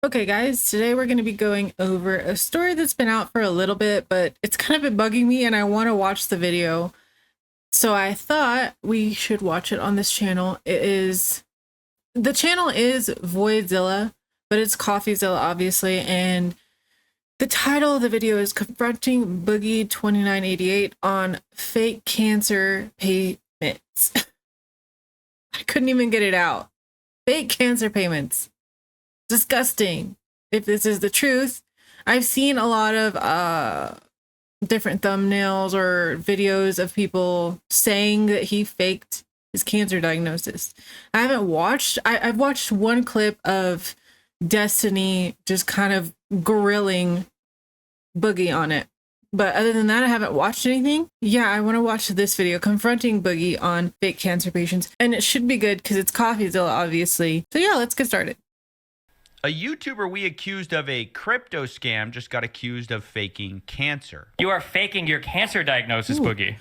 Okay, guys, today we're going to be going over a story that's been out for a little bit, but it's kind of been bugging me and I want to watch the video. So I thought we should watch it on this channel. The channel is Voidzilla, but it's Coffeezilla, obviously. And the title of the video is Confronting boogie2988 on Fake Cancer Payments. I couldn't even get it out. Fake cancer payments. Disgusting. If this is the truth, I've seen a lot of different thumbnails or videos of people saying that he faked his cancer diagnosis. I've watched one clip of Destiny just kind of grilling Boogie on it, but other than that I haven't watched anything. Yeah, I want to watch this video, Confronting Boogie on Fake Cancer Patients, and it should be good because it's Coffeezilla, obviously. So yeah, let's get started. A YouTuber we accused of a crypto scam just got accused of faking cancer. You are faking your cancer diagnosis, Boogie.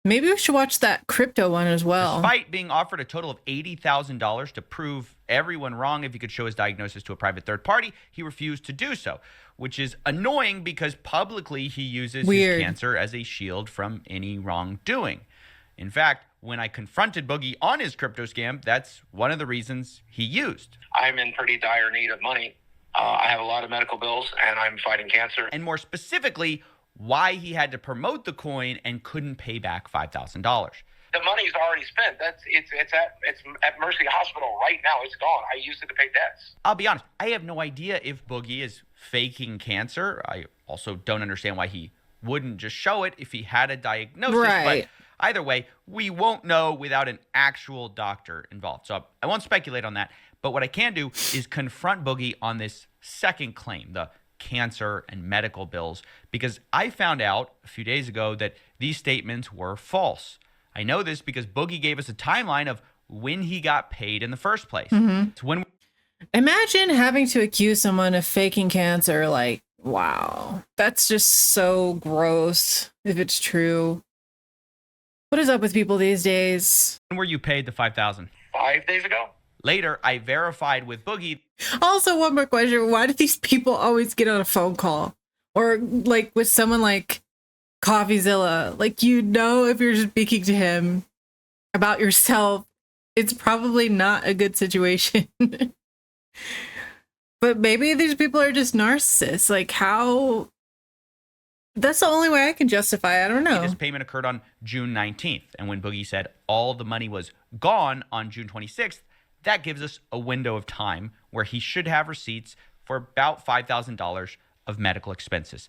Maybe we should watch that crypto one as well. Despite being offered a total of $80,000 to prove everyone wrong if he could show his diagnosis to a private third party, he refused to do so, which is annoying because publicly he uses his cancer as a shield from any wrongdoing. In fact, when I confronted Boogie on his crypto scam, that's one of the reasons he used. I'm in pretty dire need of money. I have a lot of medical bills, and I'm fighting cancer. And more specifically, why he had to promote the coin and couldn't pay back $5,000. The money's already spent. It's at Mercy Hospital right now. It's gone. I used it to pay debts. I'll be honest, I have no idea if Boogie is faking cancer. I also don't understand why he wouldn't just show it if he had a diagnosis. Right. But either way, we won't know without an actual doctor involved. So I won't speculate on that. But what I can do is confront Boogie on this second claim, the cancer and medical bills, because I found out a few days ago that these statements were false. I know this because Boogie gave us a timeline of when he got paid in the first place. It's when Imagine having to accuse someone of faking cancer. Like, wow, that's just so gross if it's true. What is up with people these days? when were you paid the $5,000? 5 days ago? Later, I verified with Boogie. Also, one more question. Why do these people always get on a phone call? Or like with someone like Coffeezilla? Like, you know, if you're speaking to him about yourself, it's probably not a good situation. But maybe these people are just narcissists. Like, how? That's the only way I can justify it. I don't know. This payment occurred on June 19th. And when Boogie said all the money was gone on June 26th, that gives us a window of time where he should have receipts for about $5,000 of medical expenses.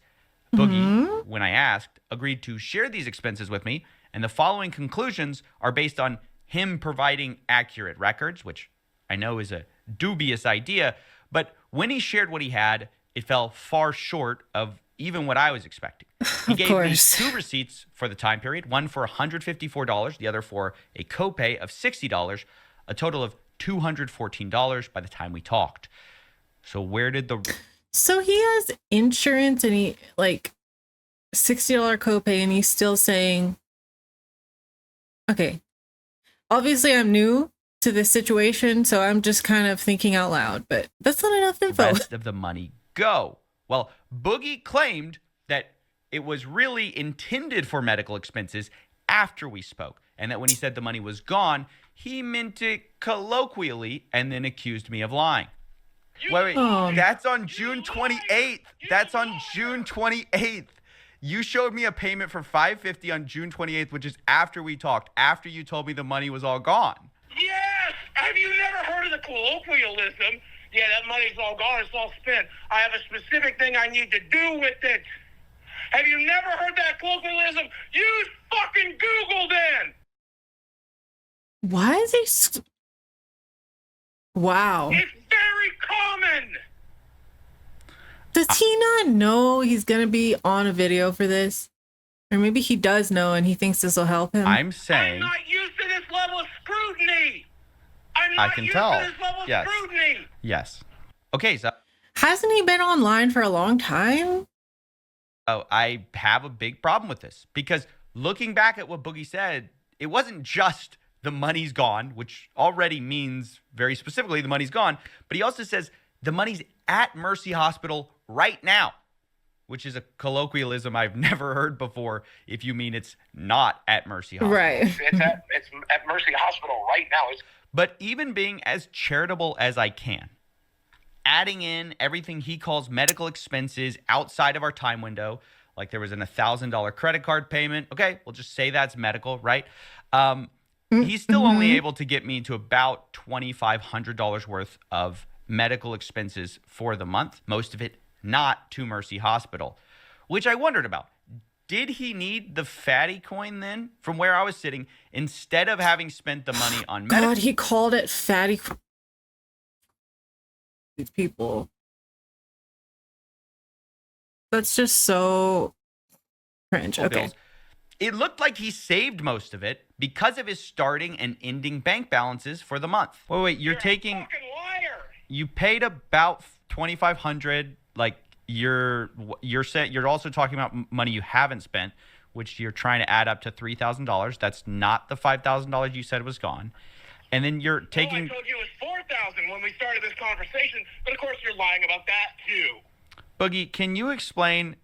Boogie, when I asked, agreed to share these expenses with me, and the following conclusions are based on him providing accurate records, which I know is a dubious idea, but when he shared what he had, it fell far short of even what I was expecting. He gave me 2 receipts for the time period, one for $154, the other for a copay of $60, a total of $214 by the time we talked. So where did the... So he has insurance and he like $60 copay and he's still saying, okay, obviously I'm new to this situation, so I'm just kind of thinking out loud, but that's not enough info. The rest of the money go? Well, Boogie claimed that it was really intended for medical expenses after we spoke, and that when he said the money was gone, he meant it colloquially and then accused me of lying. Wait, that's on June 28th. That's on June 28th. You showed me a payment for $550 on June 28th, which is after we talked, after you told me the money was all gone. Yes! Have you never heard of the colloquialism? Yeah, that money's all gone. It's all spent. I have a specific thing I need to do with it. Have you never heard that colloquialism? Use fucking Google then! Why is he... Wow. It's very common! Does he not know he's going to be on a video for this? Or maybe he does know and he thinks this will help him. I'm saying... I'm not used to this level of scrutiny! I can tell. To this level of scrutiny! Yes. Okay, so... Hasn't he been online for a long time? Oh, I have a big problem with this. Because looking back at what Boogie said, it wasn't just the money's gone, which already means very specifically the money's gone, but he also says the money's at Mercy Hospital right now, which is a colloquialism I've never heard before if you mean it's not at Mercy Hospital. Right. It's at Mercy Hospital right now. But even being as charitable as I can, adding in everything he calls medical expenses outside of our time window, like there was an $1,000 credit card payment. Okay, we'll just say that's medical, right? He's still only able to get me to about $2,500 worth of medical expenses for the month, most of it not to Mercy Hospital, which I wondered about. Did he need the fatty coin then from where I was sitting instead of having spent the money on medical? God, he called it fatty. These people. That's just so cringe. Okay. Bills. It looked like he saved most of it because of his starting and ending bank balances for the month. Wait, you're a taking. fucking liar. You paid about $2,500. Like you're also talking about money you haven't spent, which you're trying to add up to $3,000. That's not the $5,000 you said was gone. And then you're taking. I told you it was $4,000 when we started this conversation, but of course you're lying about that too. Boogie, can you explain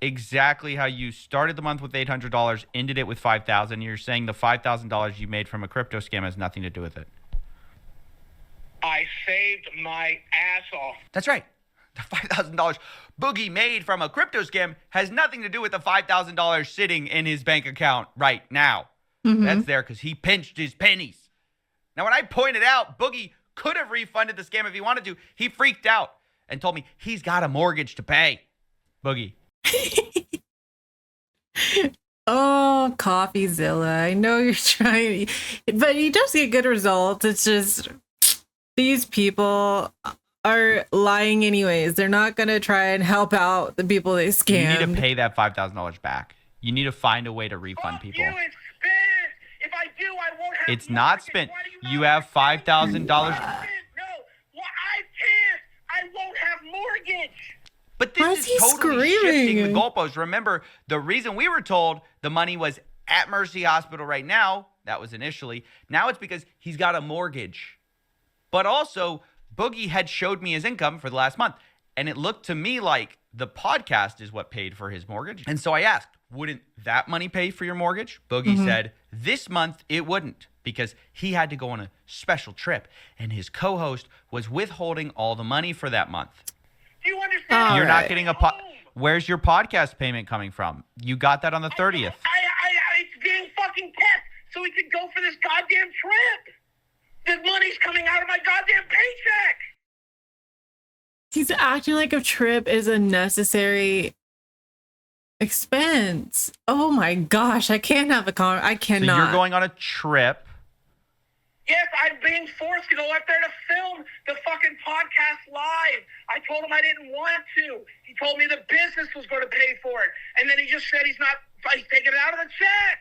exactly how you started the month with $800, ended it with $5,000? You're saying the $5,000 you made from a crypto scam has nothing to do with it. I saved my ass off. That's right. The $5,000 Boogie made from a crypto scam has nothing to do with the $5,000 sitting in his bank account right now. That's there because he pinched his pennies. Now, when I pointed out Boogie could have refunded the scam if he wanted to, he freaked out and told me he's got a mortgage to pay. Boogie. Oh, CoffeeZilla. I know you're trying, but he does get good results. It's just these people are lying anyways. They're not going to try and help out the people they scammed. You need to pay that $5,000 back. You need to find a way to refund people. You, it's spent. If I do, I won't have It's not mortgage. spent. Why do You not have $5,000. No, well, I can't. I won't have mortgage. But Why this is is he totally shifting the screaming? goalposts. Remember, the reason we were told the money was at Mercy Hospital right now, that was initially. Now it's because he's got a mortgage. But also, Boogie had showed me his income for the last month, and it looked to me like the podcast is what paid for his mortgage. And so I asked, wouldn't that money pay for your mortgage? Boogie said, this month it wouldn't, because he had to go on a special trip, and his co-host was withholding all the money for that month. Do you understand? You're right. not getting a Where's your podcast payment coming from? You got that on the 30th. It's being fucking kept so we could go for this goddamn trip. The money's coming out of my goddamn paycheck. He's acting like a trip is a necessary expense. Oh my gosh, I can't have I So cannot. you're going on a trip. Yes, I'm being forced to go up there to film the fucking podcast live. I told him I didn't want to. He told me the business was going to pay for it. And then he just said he's taking it out of the check.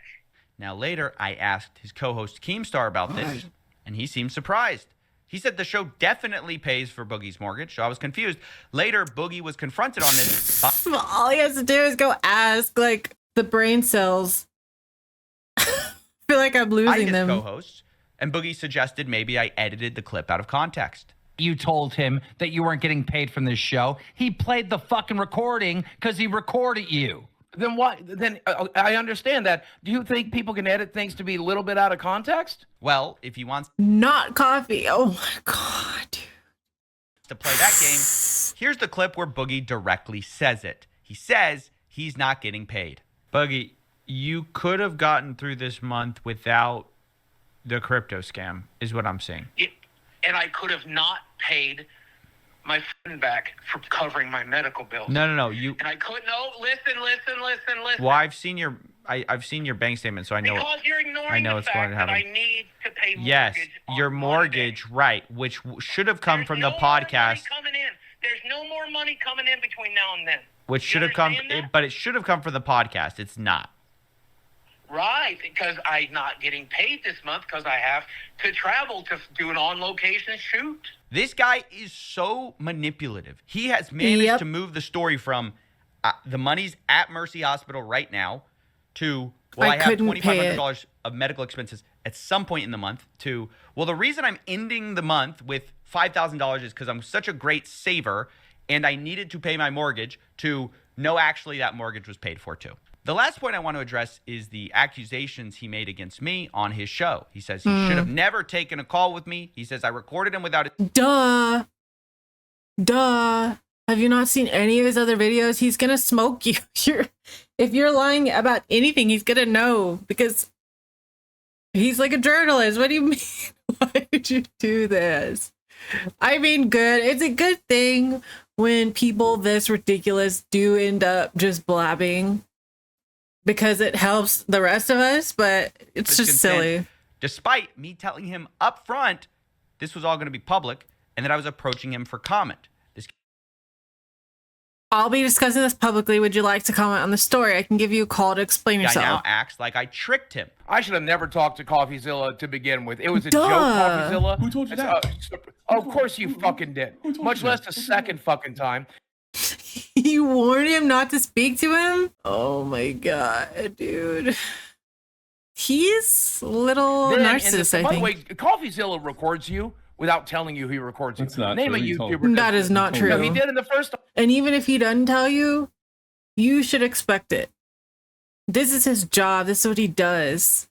Now later, I asked his co-host Keemstar about this, and he seemed surprised. He said the show definitely pays for Boogie's mortgage, so I was confused. Later, Boogie was confronted on this. All he has to do is go ask, like, the brain cells. I feel like I'm by losing his them. co-host, and Boogie suggested maybe I edited the clip out of context. You told him that you weren't getting paid from this show. He played the fucking recording because he recorded you. Then why? Then I understand that. Do you think people can edit things to be a little bit out of context? Well, if he wants Not coffee. Oh my god. to play that game, here's the clip where Boogie directly says it. He says he's not getting paid. Boogie, you could have gotten through this month without the crypto scam, is what I'm saying. And I could have not paid my friend back for covering my medical bills. No. You. And I couldn't. No, listen. Well, I've seen your bank statement, so I know. Because you're ignoring I know the it's going fact to that I happen. need to pay mortgage. Yes, on your Monday. mortgage, right? Which should have come There's from no the more money podcast. coming in. There's no more money coming in between now and then. Which You should have come, understand that? but it should have come from the podcast. It's not. Right, because I'm not getting paid this month because I have to travel to do an on-location shoot. This guy is so manipulative. He has managed Yep. to move the story from the money's at Mercy Hospital right now to, well, I have couldn't pay it. $2,500 of medical expenses at some point in the month to, well, the reason I'm ending the month with $5,000 is because I'm such a great saver and I needed to pay my mortgage, to no, actually that mortgage was paid for too. The last point I want to address is the accusations he made against me on his show. He says he should have never taken a call with me. He says I recorded him without it. Duh. Have you not seen any of his other videos? He's gonna smoke you. If you're lying about anything, he's gonna know, because he's like a journalist. What do you mean? Why would you do this? I mean, good. It's a good thing when people this ridiculous do end up just blabbing, because it helps the rest of us, but it's just silly. Despite me telling him up front this was all going to be public and that I was approaching him for comment. I'll be discussing this publicly. Would you like to comment on the story? I can give you a call to explain Guy yourself. now acts like I tricked him. I should have never talked to CoffeeZilla to begin with. It was a joke, CoffeeZilla. Who told you that? Of course you fucking did. Much less the second fucking time. You warned him not to speak to him? Oh my god, dude. He's a little narcissist, I think. By the way, CoffeeZilla records you without telling you he records you. That's not Name true. a He told YouTuber. me. That is not true. No, he did in the first. And even if he doesn't tell you, you should expect it. This is his job. This is what he does.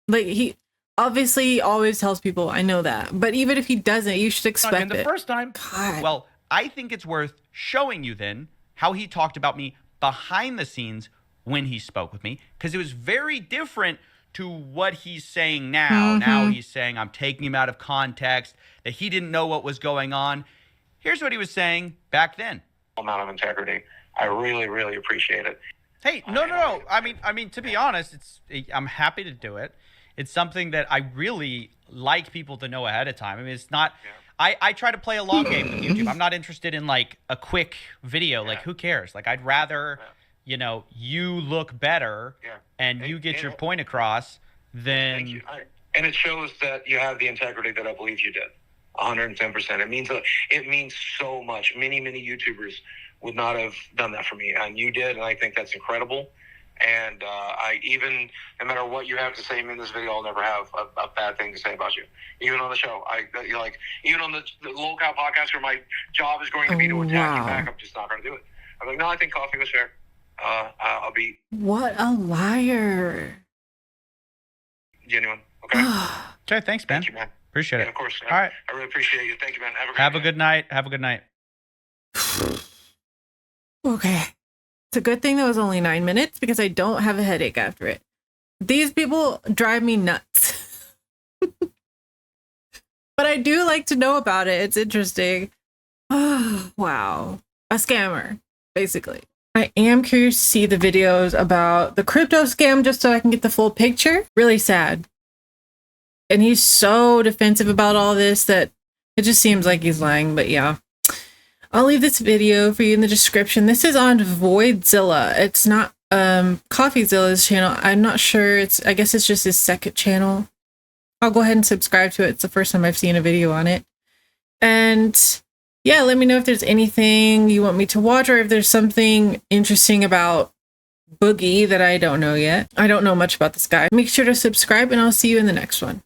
Like, he obviously always tells people, I know that. But even if he doesn't, you should expect And the it. first time. God. Well, I think it's worth showing you then how he talked about me behind the scenes when he spoke with me, because it was very different to what he's saying now. Now he's saying I'm taking him out of context, that he didn't know what was going on. Here's what he was saying back then. Amount of integrity. I really, really appreciate it. Hey, no. I mean, to be honest, I'm happy to do it. It's something that I really like people to know ahead of time. I mean, it's not. Yeah. I try to play a long game with YouTube. I'm not interested in like a quick video. Like, who cares? Like, I'd rather, you look better and you get your point across than. Thank you. And it shows that you have the integrity that I believe you did. 110%. It means so much. Many YouTubers would not have done that for me, and you did, and I think that's incredible. And no matter what you have to say in this video, I'll never have a bad thing to say about you. Even on the show, even on the local podcast where my job is going to be to attack you back, I'm just not going to do it. I'm like, no, I think coffee was fair. I'll be. What a liar. Genuine. Okay. Okay, thanks, man. Thank you, man. Appreciate it. Of course. All right. I really appreciate you. Thank you, man. Have a good night. Have a good night. Okay. It's a good thing that was only 9 minutes, because I don't have a headache after it. These people drive me nuts. But I do like to know about it. It's interesting. Oh, wow. A scammer, basically. I am curious to see the videos about the crypto scam, just so I can get the full picture. Really sad. And he's so defensive about all this that it just seems like he's lying, but yeah. I'll leave this video for you in the description. This is on Voidzilla. It's not CoffeeZilla's channel. I'm not sure. I guess it's just his second channel. I'll go ahead and subscribe to it. It's the first time I've seen a video on it. And yeah, let me know if there's anything you want me to watch, or if there's something interesting about Boogie that I don't know yet. I don't know much about this guy. Make sure to subscribe, and I'll see you in the next one.